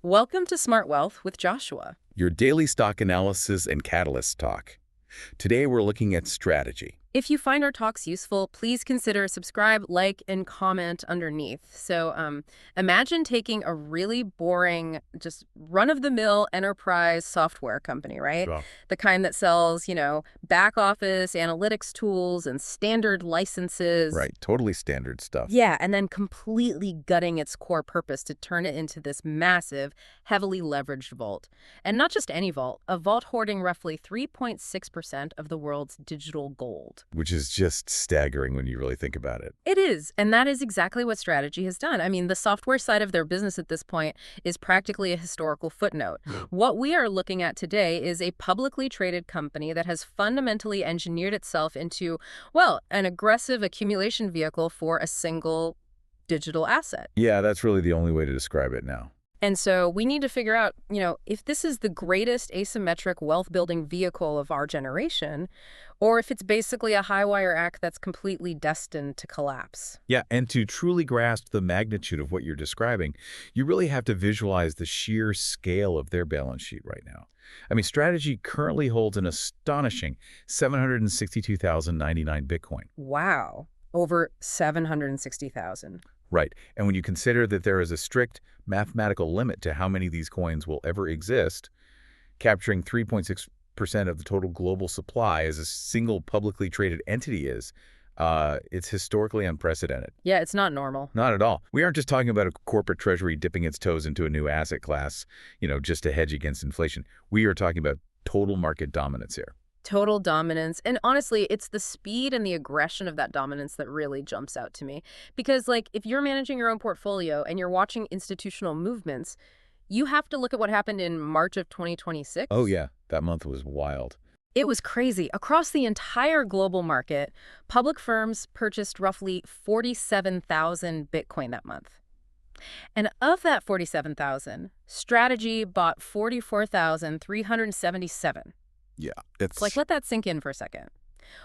Welcome to Smart Wealth with Joshua. Your daily stock analysis and catalyst talk. Today we're looking at strategy. If you find our talks useful, please consider subscribe, like, and comment underneath. So imagine taking a really boring, just run-of-the-mill enterprise software company, right? Sure. The kind that sells, back office analytics tools and standard licenses. Right, totally standard stuff. Yeah, and then completely gutting its core purpose to turn it into this massive, heavily leveraged vault. And not just any vault, a vault hoarding roughly 3.6% of the world's digital gold. Which is just staggering when you really think about it. It is, and that is exactly what Strategy has done. I mean, the software side of their business at this point is practically a historical footnote. What we are looking at today is a publicly traded company that has fundamentally engineered itself into, well, an aggressive accumulation vehicle for a single digital asset. Yeah, that's really the only way to describe it now. And so we need to figure out, if this is the greatest asymmetric wealth-building vehicle of our generation, or if it's basically a high-wire act that's completely destined to collapse. Yeah, and to truly grasp the magnitude of what you're describing, you really have to visualize the sheer scale of their balance sheet right now. I mean, Strategy currently holds an astonishing 762,099 Bitcoin. Wow. Over 760,000. Right. And when you consider that there is a strict mathematical limit to how many of these coins will ever exist, capturing 3.6% of the total global supply as a single publicly traded entity it's historically unprecedented. Yeah, it's not normal. Not at all. We aren't just talking about a corporate treasury dipping its toes into a new asset class, just to hedge against inflation. We are talking about total market dominance here. Total dominance. And honestly, it's the speed and the aggression of that dominance that really jumps out to me. Because, if you're managing your own portfolio and you're watching institutional movements, you have to look at what happened in March of 2026. Oh, yeah. That month was wild. It was crazy. Across the entire global market, public firms purchased roughly 47,000 Bitcoin that month. And of that 47,000, Strategy bought 44,377. Yeah, let that sink in for a second.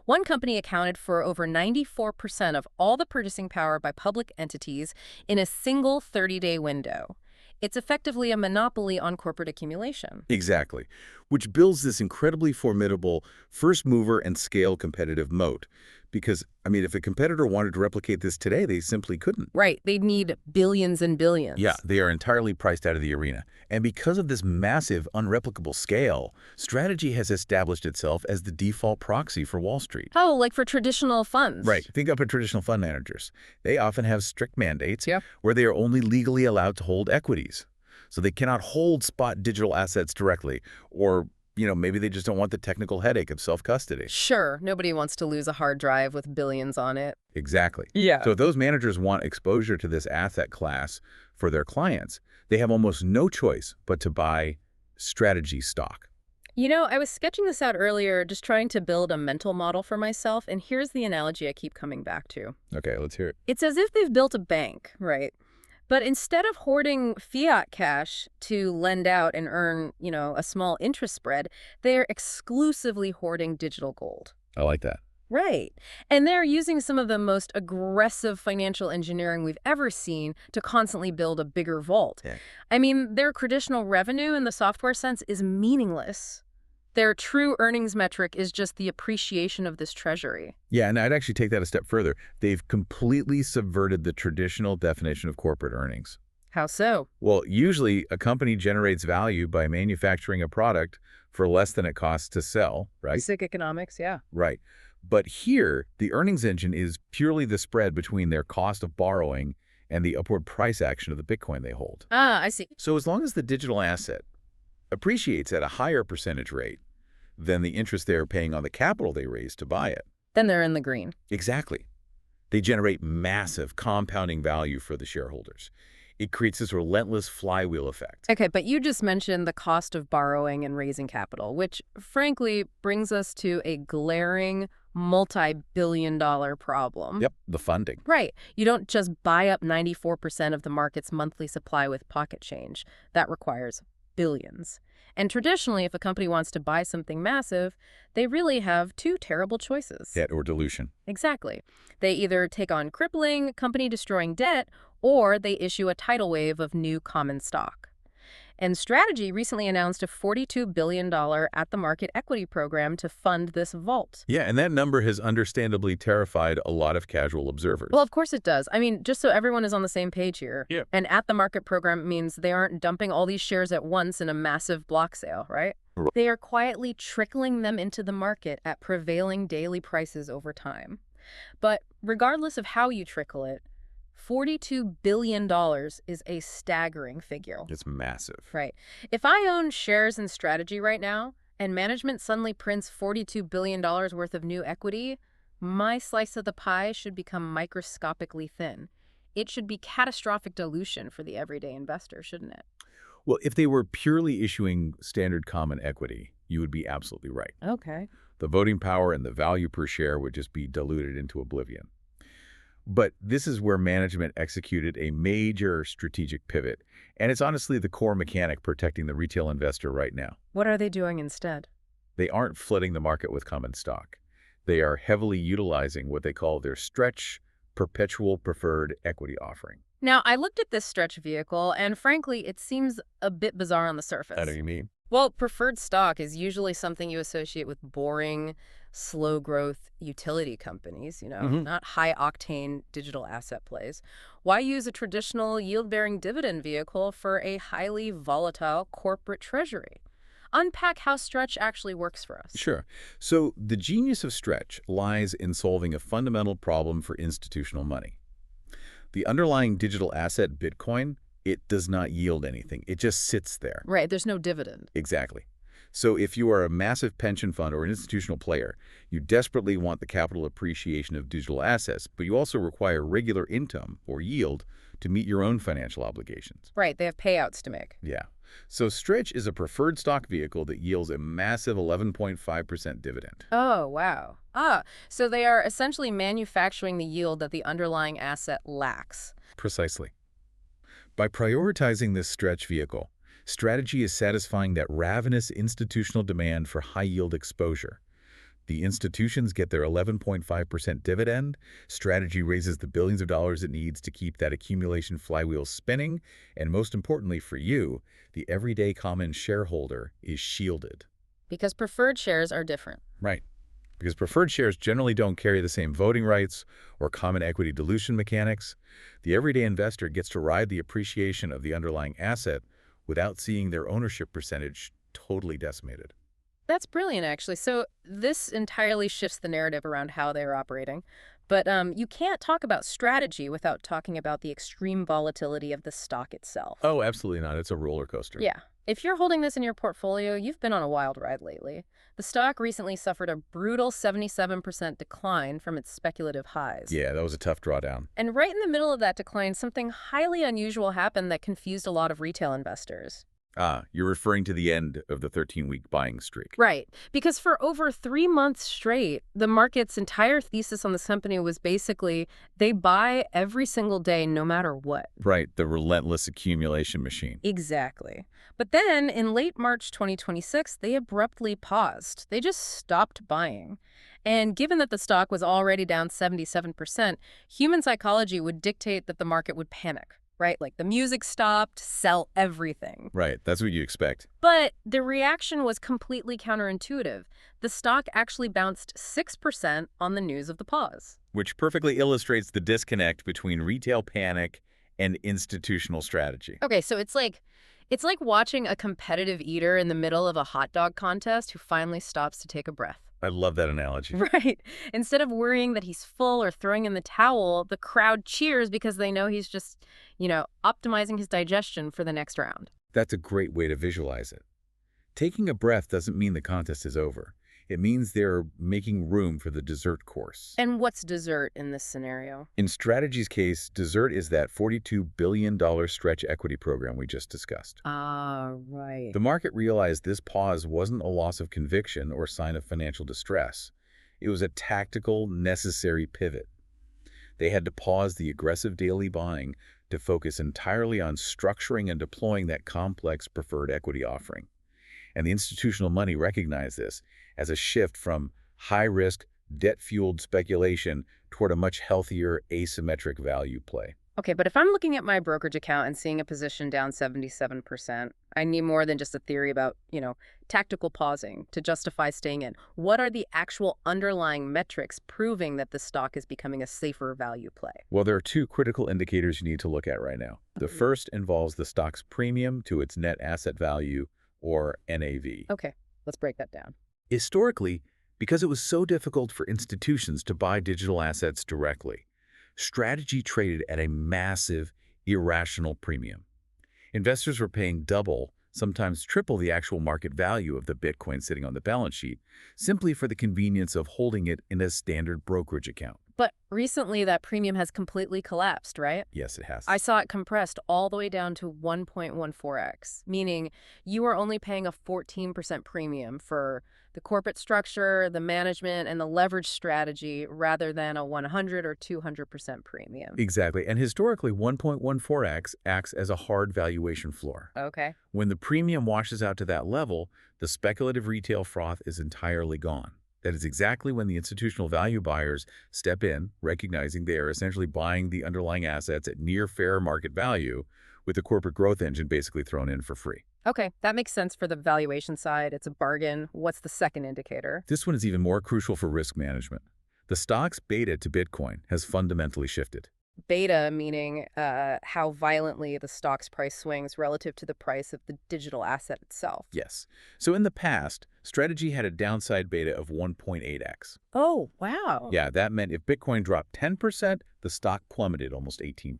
One company accounted for over 94% of all the purchasing power by public entities in a single 30-day window. It's effectively a monopoly on corporate accumulation. Exactly, which builds this incredibly formidable first mover and scale competitive moat. Because, if a competitor wanted to replicate this today, they simply couldn't. Right. They'd need billions and billions. Yeah, they are entirely priced out of the arena. And because of this massive, unreplicable scale, Strategy has established itself as the default proxy for Wall Street. Oh, like for traditional funds. Right. Think up at traditional fund managers. They often have strict mandates Yep. where they are only legally allowed to hold equities. So they cannot hold spot digital assets directly, or maybe they just don't want the technical headache of self-custody. Sure. Nobody wants to lose a hard drive with billions on it. Exactly. Yeah. So if those managers want exposure to this asset class for their clients, they have almost no choice but to buy Strategy stock. I was sketching this out earlier, just trying to build a mental model for myself, and here's the analogy I keep coming back to. Okay, let's hear it. It's as if they've built a bank, right? But instead of hoarding fiat cash to lend out and earn, a small interest spread, they're exclusively hoarding digital gold. I like that. Right. And they're using some of the most aggressive financial engineering we've ever seen to constantly build a bigger vault. Yeah. Their traditional revenue in the software sense is meaningless. Their true earnings metric is just the appreciation of this treasury. Yeah, and I'd actually take that a step further. They've completely subverted the traditional definition of corporate earnings. How so? Well, usually a company generates value by manufacturing a product for less than it costs to sell, right? Basic economics, yeah. Right. But here, the earnings engine is purely the spread between their cost of borrowing and the upward price action of the Bitcoin they hold. Ah, I see. So as long as the digital asset appreciates at a higher percentage rate than the interest they're paying on the capital they raised to buy it. Then they're in the green. Exactly. They generate massive compounding value for the shareholders. It creates this relentless flywheel effect. Okay, but you just mentioned the cost of borrowing and raising capital, which frankly brings us to a glaring multi-billion-dollar problem. Yep, the funding. Right. You don't just buy up 94% of the market's monthly supply with pocket change. That requires billions. And traditionally, if a company wants to buy something massive, they really have two terrible choices. Debt or dilution. Exactly. They either take on crippling, company-destroying debt, or they issue a tidal wave of new common stock. And Strategy recently announced a $42 billion at-the-market equity program to fund this vault. Yeah, and that number has understandably terrified a lot of casual observers. Well, of course it does. I mean, just so everyone is on the same page here. Yeah. An at-the-market program means they aren't dumping all these shares at once in a massive block sale, right? Right. They are quietly trickling them into the market at prevailing daily prices over time. But regardless of how you trickle it, $42 billion is a staggering figure. It's massive. Right. If I own shares in Strategy right now, and management suddenly prints $42 billion worth of new equity, my slice of the pie should become microscopically thin. It should be catastrophic dilution for the everyday investor, shouldn't it? Well, if they were purely issuing standard common equity, you would be absolutely right. Okay. The voting power and the value per share would just be diluted into oblivion. But this is where management executed a major strategic pivot, and it's honestly the core mechanic protecting the retail investor right now. What are they doing instead? They aren't flooding the market with common stock. They are heavily utilizing what they call their stretch perpetual preferred equity offering. Now, I looked at this stretch vehicle, and frankly, it seems a bit bizarre on the surface. How do you mean? Well, preferred stock is usually something you associate with boring, slow-growth utility companies, not high-octane digital asset plays. Why use a traditional yield-bearing dividend vehicle for a highly volatile corporate treasury? Unpack how Stretch actually works for us. Sure. So the genius of Stretch lies in solving a fundamental problem for institutional money. The underlying digital asset, Bitcoin, it does not yield anything. It just sits there. Right, there's no dividend. Exactly. So if you are a massive pension fund or an institutional player, you desperately want the capital appreciation of digital assets, but you also require regular income or yield to meet your own financial obligations. Right, they have payouts to make. Yeah. So Stretch is a preferred stock vehicle that yields a massive 11.5% dividend. Oh, wow. So they are essentially manufacturing the yield that the underlying asset lacks. Precisely. By prioritizing this Stretch vehicle, Strategy is satisfying that ravenous institutional demand for high-yield exposure. The institutions get their 11.5% dividend, Strategy raises the billions of dollars it needs to keep that accumulation flywheel spinning, and most importantly for you, the everyday common shareholder is shielded. Because preferred shares are different. Right. Because preferred shares generally don't carry the same voting rights or common equity dilution mechanics. The everyday investor gets to ride the appreciation of the underlying asset without seeing their ownership percentage totally decimated. That's brilliant, actually. So this entirely shifts the narrative around how they're operating. But you can't talk about Strategy without talking about the extreme volatility of the stock itself. Oh, absolutely not. It's a roller coaster. Yeah. If you're holding this in your portfolio, you've been on a wild ride lately. The stock recently suffered a brutal 77% decline from its speculative highs. Yeah, that was a tough drawdown. And right in the middle of that decline, something highly unusual happened that confused a lot of retail investors. You're referring to the end of the 13-week buying streak. Right. Because for over 3 months straight, the market's entire thesis on this company was basically they buy every single day no matter what. Right, the relentless accumulation machine. Exactly. But then in late March 2026, they abruptly paused. They just stopped buying. And given that the stock was already down 77%, human psychology would dictate that the market would panic. Right? Like the music stopped, sell everything. Right, that's what you expect. But the reaction was completely counterintuitive. The stock actually bounced 6% on the news of the pause. Which perfectly illustrates the disconnect between retail panic and institutional strategy. Okay, so it's like watching a competitive eater in the middle of a hot dog contest who finally stops to take a breath. I love that analogy. Right. Instead of worrying that he's full or throwing in the towel, the crowd cheers because they know he's just, optimizing his digestion for the next round. That's a great way to visualize it. Taking a breath doesn't mean the contest is over. It means they're making room for the dessert course. And what's dessert in this scenario? In Strategy's case, dessert is that $42 billion stretch equity program we just discussed. Ah, right. The market realized this pause wasn't a loss of conviction or sign of financial distress. It was a tactical, necessary pivot. They had to pause the aggressive daily buying to focus entirely on structuring and deploying that complex preferred equity offering. And the institutional money recognized this as a shift from high-risk, debt-fueled speculation toward a much healthier, asymmetric value play. Okay, but if I'm looking at my brokerage account and seeing a position down 77%, I need more than just a theory about, tactical pausing to justify staying in. What are the actual underlying metrics proving that the stock is becoming a safer value play? Well, there are two critical indicators you need to look at right now. The Mhm. first involves the stock's premium to its net asset value, or NAV. Okay, let's break that down. Historically, because it was so difficult for institutions to buy digital assets directly, strategy traded at a massive, irrational premium. Investors were paying double, sometimes triple the actual market value of the Bitcoin sitting on the balance sheet, simply for the convenience of holding it in a standard brokerage account. But recently that premium has completely collapsed, right? Yes, it has. I saw it compressed all the way down to 1.14x, meaning you are only paying a 14% premium for the corporate structure, the management, and the leverage strategy rather than a 100 or 200% premium. Exactly, and historically, 1.14x acts as a hard valuation floor. Okay. When the premium washes out to that level, the speculative retail froth is entirely gone. That is exactly when the institutional value buyers step in, recognizing they are essentially buying the underlying assets at near fair market value, with the corporate growth engine basically thrown in for free. Okay, that makes sense for the valuation side. It's a bargain. What's the second indicator? This one is even more crucial for risk management. The stock's beta to Bitcoin has fundamentally shifted. Beta meaning how violently the stock's price swings relative to the price of the digital asset itself. Yes. So in the past, strategy had a downside beta of 1.8x. Oh, wow. Yeah, that meant if Bitcoin dropped 10%, the stock plummeted almost 18%.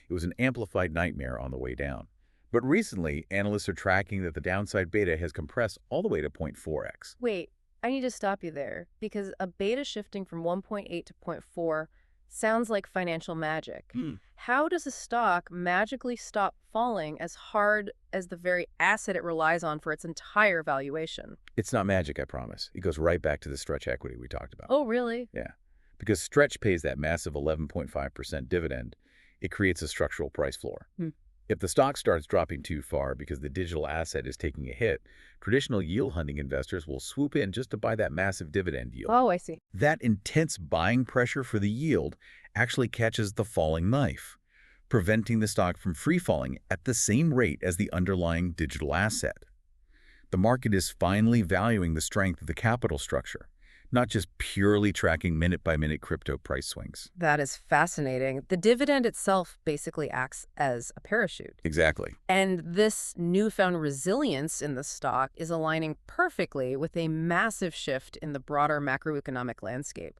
It was an amplified nightmare on the way down. But recently, analysts are tracking that the downside beta has compressed all the way to 0.4x. Wait, I need to stop you there because a beta shifting from 1.8 to zero point 0.4 sounds like financial magic. How does a stock magically stop falling as hard as the very asset it relies on for its entire valuation? It's not magic, I promise. It goes right back to the stretch equity we talked about. Oh, really? Yeah, because Stretch pays that massive 11.5% dividend, it creates a structural price floor. Hmm. If the stock starts dropping too far because the digital asset is taking a hit, traditional yield-hunting investors will swoop in just to buy that massive dividend yield. Oh, I see. That intense buying pressure for the yield actually catches the falling knife, preventing the stock from free-falling at the same rate as the underlying digital asset. The market is finally valuing the strength of the capital structure, not just purely tracking minute-by-minute crypto price swings. That is fascinating. The dividend itself basically acts as a parachute. Exactly. And this newfound resilience in the stock is aligning perfectly with a massive shift in the broader macroeconomic landscape,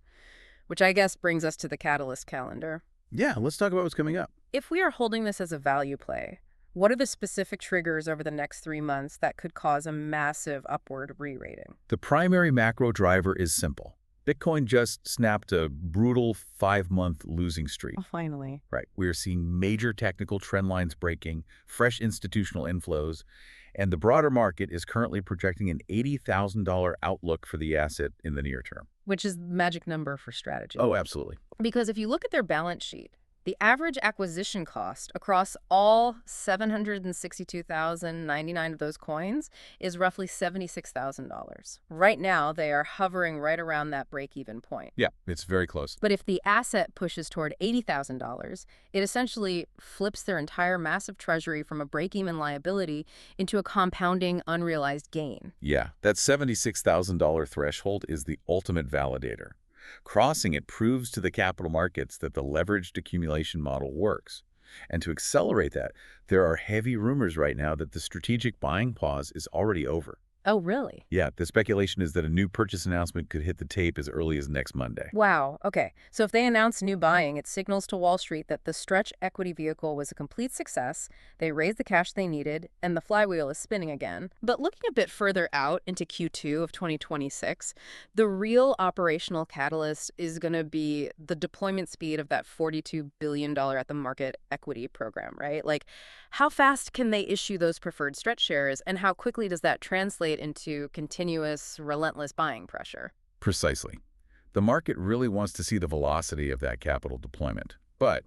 which I guess brings us to the catalyst calendar. Yeah, let's talk about what's coming up. If we are holding this as a value play, what are the specific triggers over the next 3 months that could cause a massive upward re-rating? The primary macro driver is simple. Bitcoin just snapped a brutal 5-month losing streak. Oh, finally. Right. We are seeing major technical trend lines breaking, fresh institutional inflows, and the broader market is currently projecting an $80,000 outlook for the asset in the near term. Which is the magic number for strategy. Oh, absolutely. Because if you look at their balance sheet, the average acquisition cost across all 762,099 of those coins is roughly $76,000. Right now, they are hovering right around that break-even point. Yeah, it's very close. But if the asset pushes toward $80,000, it essentially flips their entire massive treasury from a break-even liability into a compounding unrealized gain. Yeah, that $76,000 threshold is the ultimate validator. Crossing it proves to the capital markets that the leveraged accumulation model works. And to accelerate that, there are heavy rumors right now that the strategic buying pause is already over. Oh, really? Yeah, the speculation is that a new purchase announcement could hit the tape as early as next Monday. Wow. Okay. So if they announce new buying, it signals to Wall Street that the stretch equity vehicle was a complete success, they raised the cash they needed, and the flywheel is spinning again. But looking a bit further out into Q2 of 2026, the real operational catalyst is going to be the deployment speed of that $42 billion at the market equity program, right? Like, how fast can they issue those preferred stretch shares, and how quickly does that translate into continuous, relentless buying pressure? Precisely. The market really wants to see the velocity of that capital deployment. But,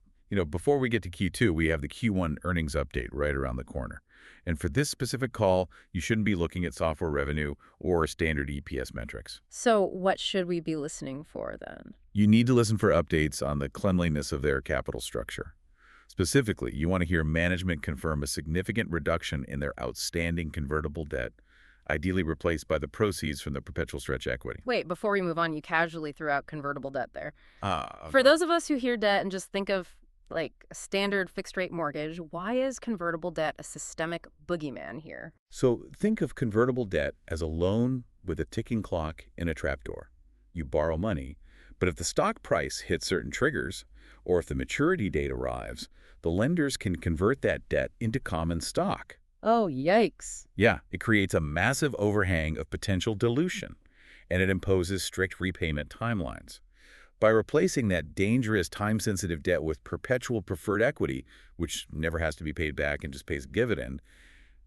before we get to Q2, we have the Q1 earnings update right around the corner. And for this specific call, you shouldn't be looking at software revenue or standard EPS metrics. So what should we be listening for then? You need to listen for updates on the cleanliness of their capital structure. Specifically, you want to hear management confirm a significant reduction in their outstanding convertible debt, ideally replaced by the proceeds from the perpetual stretch equity. Wait, before we move on, you casually threw out convertible debt there. Ah, For those of us who hear debt and just think of like a standard fixed rate mortgage, why is convertible debt a systemic boogeyman here? so think of convertible debt as a loan with a ticking clock in a trapdoor. You borrow money, but if the stock price hits certain triggers, or if the maturity date arrives, the lenders can convert that debt into common stock. Oh, yikes. Yeah, it creates a massive overhang of potential dilution, and it imposes strict repayment timelines. By replacing that dangerous time-sensitive debt with perpetual preferred equity, which never has to be paid back and just pays a dividend,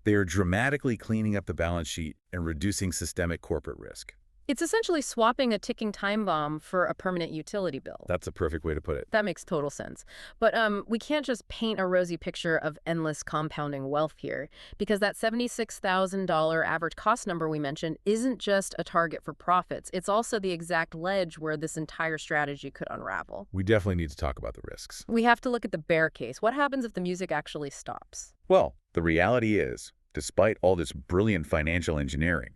they are dramatically cleaning up the balance sheet and reducing systemic corporate risk. It's essentially swapping a ticking time bomb for a permanent utility bill. That's a perfect way to put it. That makes total sense. But we can't just paint a rosy picture of endless compounding wealth here, because that $76,000 average cost number we mentioned isn't just a target for profits. It's also the exact ledge where this entire strategy could unravel. We definitely need to talk about the risks. We have to look at the bear case. What happens if the music actually stops? Well, the reality is, despite all this brilliant financial engineering,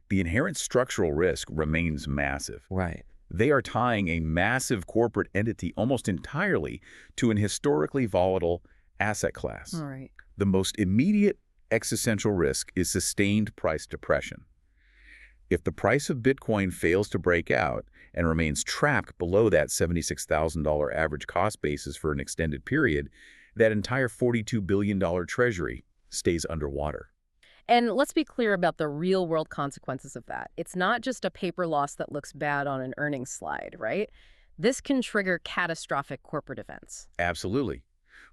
the inherent structural risk remains massive. Right. They are tying a massive corporate entity almost entirely to an historically volatile asset class. All right. The most immediate existential risk is sustained price depression. If the price of Bitcoin fails to break out and remains trapped below that $76,000 average cost basis for an extended period, that entire $42 billion treasury stays underwater. And let's be clear about the real-world consequences of that. It's not just a paper loss that looks bad on an earnings slide, right? This can trigger catastrophic corporate events. Absolutely.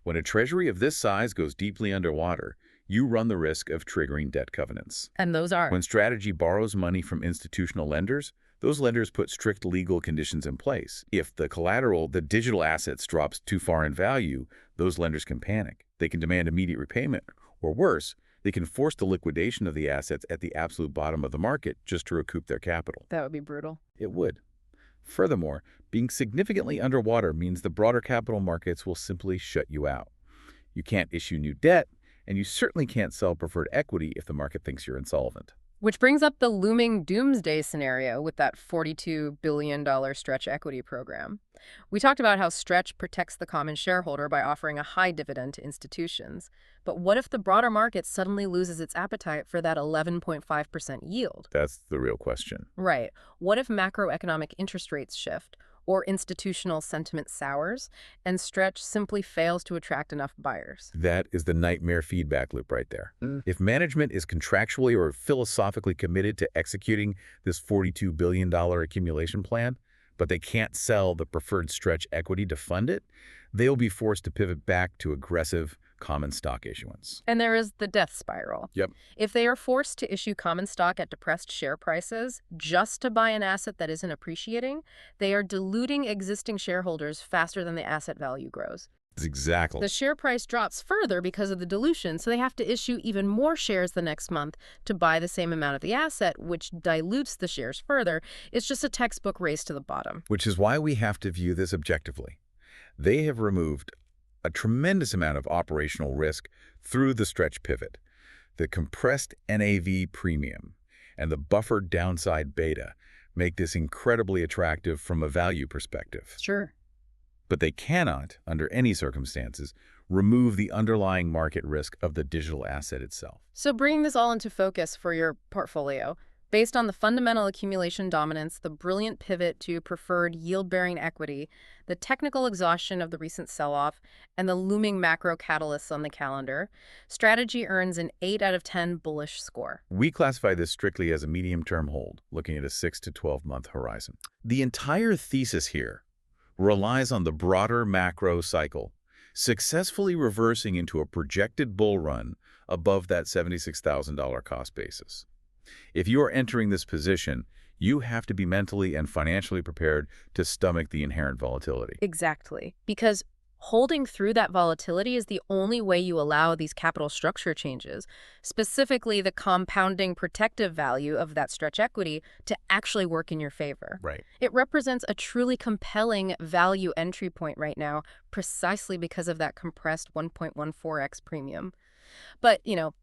When a treasury of this size goes deeply underwater, you run the risk of triggering debt covenants. And those are. When Strategy borrows money from institutional lenders, those lenders put strict legal conditions in place. If the collateral, the digital assets, drops too far in value, those lenders can panic. They can demand immediate repayment, or worse, they can force the liquidation of the assets at the absolute bottom of the market just to recoup their capital. That would be brutal. It would. Furthermore, being significantly underwater means the broader capital markets will simply shut you out. You can't issue new debt, and you certainly can't sell preferred equity if the market thinks you're insolvent. Which brings up the looming doomsday scenario with that $42 billion stretch equity program. We talked about how Stretch protects the common shareholder by offering a high dividend to institutions. But what if the broader market suddenly loses its appetite for that 11.5% yield? That's the real question. Right. What if macroeconomic interest rates shift, or institutional sentiment sours, and Stretch simply fails to attract enough buyers? That is the nightmare feedback loop right there. If management is contractually or philosophically committed to executing this $42 billion accumulation plan, but they can't sell the preferred Stretch equity to fund it, they'll be forced to pivot back to aggressive common stock issuance. And there is the death spiral. Yep. If they are forced to issue common stock at depressed share prices just to buy an asset that isn't appreciating, they are diluting existing shareholders faster than the asset value grows. Exactly. The share price drops further because of the dilution, so they have to issue even more shares the next month to buy the same amount of the asset, which dilutes the shares further. It's just a textbook race to the bottom. Which is why we have to view this objectively. They have removed a tremendous amount of operational risk through the Stretch pivot. The compressed NAV premium and the buffered downside beta make this incredibly attractive from a value perspective. Sure. But they cannot, under any circumstances, remove the underlying market risk of the digital asset itself. So bringing this all into focus for your portfolio, based on the fundamental accumulation dominance, the brilliant pivot to preferred yield-bearing equity, the technical exhaustion of the recent sell-off, and the looming macro catalysts on the calendar, Strategy earns an 8 out of 10 bullish score. We classify this strictly as a medium-term hold, looking at a 6 to 12-month horizon. The entire thesis here relies on the broader macro cycle successfully reversing into a projected bull run above that $76,000 cost basis. If you are entering this position, you have to be mentally and financially prepared to stomach the inherent volatility. Exactly. Because Holding through that volatility is the only way you allow these capital structure changes, specifically the compounding protective value of that stretch equity, to actually work in your favor. Right. It represents a truly compelling value entry point right now, precisely because of that compressed 1.14x premium. But,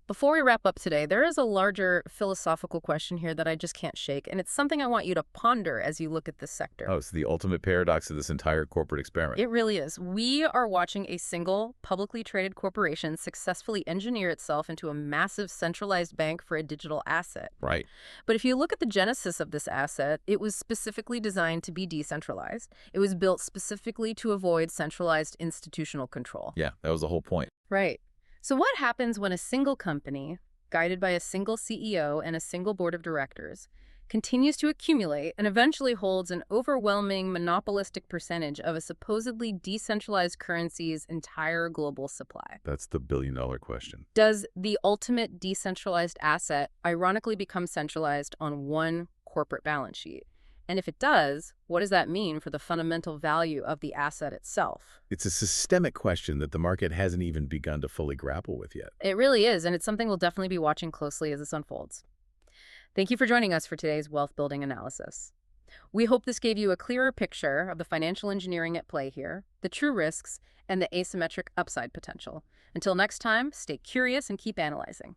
before we wrap up today, there is a larger philosophical question here that I just can't shake, and it's something I want you to ponder as you look at this sector. Oh, it's the ultimate paradox of this entire corporate experiment. It really is. We are watching a single, publicly traded corporation successfully engineer itself into a massive centralized bank for a digital asset. Right. But if you look at the genesis of this asset, it was specifically designed to be decentralized. It was built specifically to avoid centralized institutional control. Yeah, that was the whole point. Right. So what happens when a single company, guided by a single CEO and a single board of directors, continues to accumulate and eventually holds an overwhelming monopolistic percentage of a supposedly decentralized currency's entire global supply? That's the billion-dollar question. Does the ultimate decentralized asset ironically become centralized on one corporate balance sheet? And if it does, what does that mean for the fundamental value of the asset itself? It's a systemic question that the market hasn't even begun to fully grapple with yet. It really is, and it's something we'll definitely be watching closely as this unfolds. Thank you for joining us for today's wealth building analysis. We hope this gave you a clearer picture of the financial engineering at play here, the true risks, and the asymmetric upside potential. Until next time, stay curious and keep analyzing.